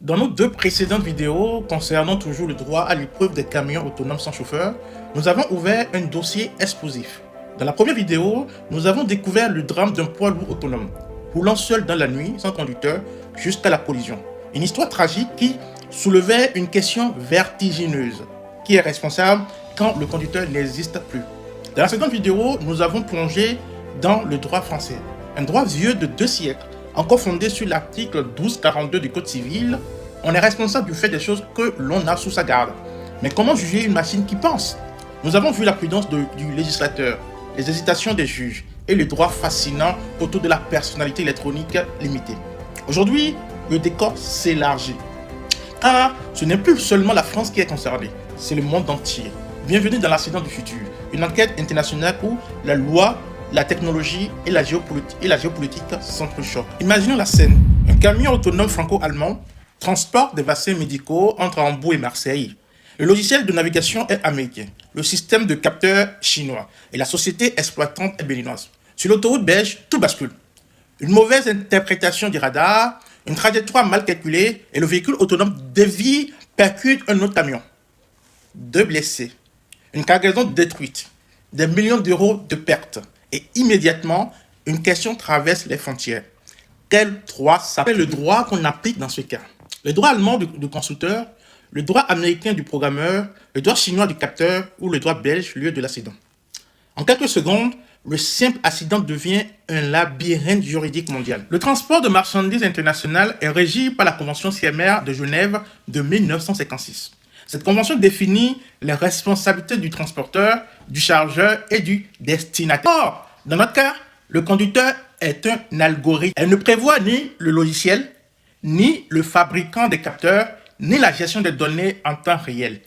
Dans nos deux précédentes vidéos concernant toujours le droit à l'épreuve des camions autonomes sans chauffeur, nous avons ouvert un dossier explosif. Dans la première vidéo, nous avons découvert le drame d'un poids lourd autonome, roulant seul dans la nuit, sans conducteur, jusqu'à la collision. Une histoire tragique qui soulevait une question vertigineuse. Qui est responsable quand le conducteur n'existe plus? Dans la seconde vidéo, nous avons plongé dans le droit français. Un droit vieux de 2 siècles, encore fondé sur l'article 1242 du Code civil. On est responsable du fait des choses que l'on a sous sa garde. Mais comment juger une machine qui pense? Nous avons vu la prudence du législateur, les hésitations des juges et le droit fascinant autour de la personnalité électronique limitée. Aujourd'hui, le décor s'élargit. Car ce n'est plus seulement la France qui est concernée, c'est le monde entier. Bienvenue dans l'accident du futur, une enquête internationale où la loi, la technologie et la géopolitique s'entrechoquent. Imaginons la scène. Un camion autonome franco-allemand transporte des vaccins médicaux entre Hambourg et Marseille. Le logiciel de navigation est américain, le système de capteurs chinois et la société exploitante est béninoise. Sur l'autoroute belge, tout bascule. Une mauvaise interprétation du radar, une trajectoire mal calculée et le véhicule autonome dévie, percute un autre camion. 2 blessés, une cargaison détruite, des millions d'euros de pertes. Et immédiatement, une question traverse les frontières. Quel droit s'appelle le droit qu'on applique dans ce cas? Le droit allemand du constructeur, le droit américain du programmeur, le droit chinois du capteur ou le droit belge, lieu de l'accident. En quelques secondes, le simple accident devient un labyrinthe juridique mondial. Le transport de marchandises internationales est régi par la Convention CMR de Genève de 1956. Cette convention définit les responsabilités du transporteur, du chargeur et du destinataire. Or, dans notre cas, le conducteur est un algorithme. Elle ne prévoit ni le logiciel, ni le fabricant des capteurs, ni la gestion des données en temps réel.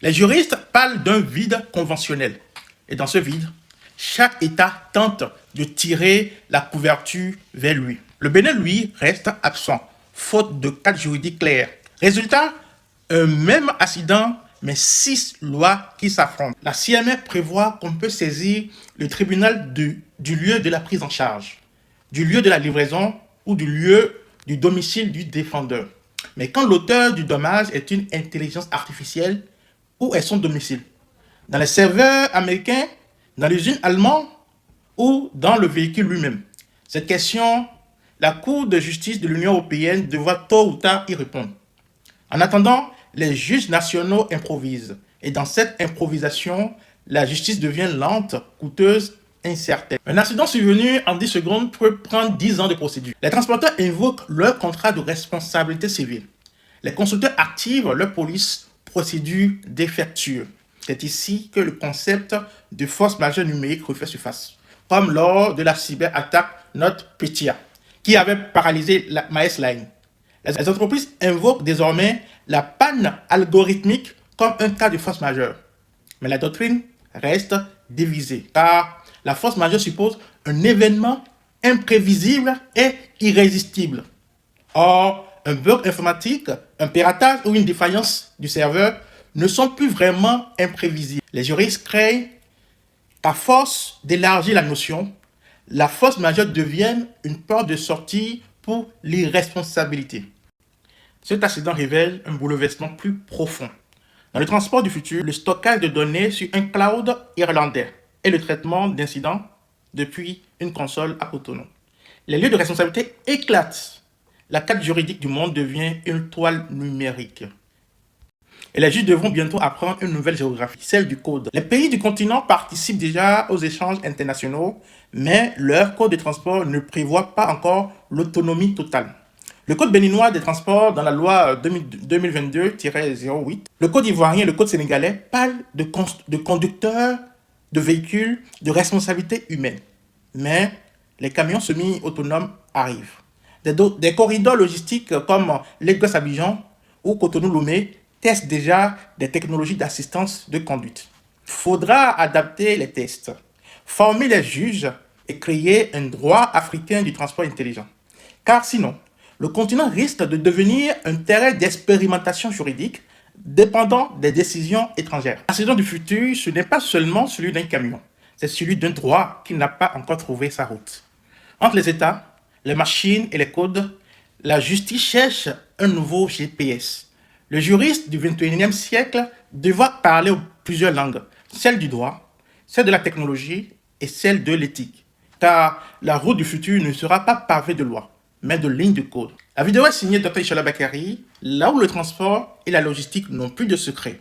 Les juristes parlent d'un vide conventionnel. Et dans ce vide, chaque État tente de tirer la couverture vers lui. Le Bénin, lui, reste absent, faute de cadre juridique clair. Résultat, un même accident, mais 6 lois qui s'affrontent. La CMR prévoit qu'on peut saisir le tribunal du lieu de la prise en charge, du lieu de la livraison ou du lieu du domicile du défendeur. Mais quand l'auteur du dommage est une intelligence artificielle, où est son domicile? Dans les serveurs américains, dans l'usine allemande ou dans le véhicule lui-même? Cette question, la Cour de justice de l'Union européenne devra tôt ou tard y répondre. En attendant, les juges nationaux improvisent. Et dans cette improvisation, la justice devient lente, coûteuse, incertaine. Un accident survenu en 10 secondes peut prendre 10 ans de procédure. Les transporteurs invoquent leur contrat de responsabilité civile. Les constructeurs activent leur police procédure défectueuse. C'est ici que le concept de force majeure numérique refait surface. Comme lors de la cyberattaque NotPetya, qui avait paralysé la Maersk Line. Les entreprises invoquent désormais la panne algorithmique comme un cas de force majeure. Mais la doctrine reste divisée, car la force majeure suppose un événement imprévisible et irrésistible. Or, un bug informatique, un piratage ou une défaillance du serveur ne sont plus vraiment imprévisibles. Les juristes craignent qu'à force d'élargir la notion, la force majeure devienne une porte de sortie pour l'irresponsabilité. Cet accident révèle un bouleversement plus profond. Dans le transport du futur, le stockage de données sur un cloud irlandais et le traitement d'incidents depuis une console à autonome. Les lieux de responsabilité éclatent. La carte juridique du monde devient une toile numérique. Et les juges devront bientôt apprendre une nouvelle géographie, celle du code. Les pays du continent participent déjà aux échanges internationaux, mais leur code de transport ne prévoit pas encore l'autonomie totale. Le code béninois des transports dans la loi 2022-08, le code ivoirien et le code sénégalais parlent de conducteurs de véhicules de responsabilité humaine. Mais les camions semi-autonomes arrivent. Des corridors logistiques comme Lagos-Abidjan ou Cotonou-Lomé testent déjà des technologies d'assistance de conduite. Il faudra adapter les tests, former les juges et créer un droit africain du transport intelligent. Car sinon, le continent risque de devenir un terrain d'expérimentation juridique dépendant des décisions étrangères. L'accident du futur, ce n'est pas seulement celui d'un camion, c'est celui d'un droit qui n'a pas encore trouvé sa route. Entre les États, les machines et les codes, la justice cherche un nouveau GPS. Le juriste du 21e siècle devra parler plusieurs langues, celle du droit, celle de la technologie et celle de l'éthique. Car la route du futur ne sera pas pavée de lois, mais de lignes de code. La vidéo est signée Dr. Ishala Bakari, là où le transport et la logistique n'ont plus de secret.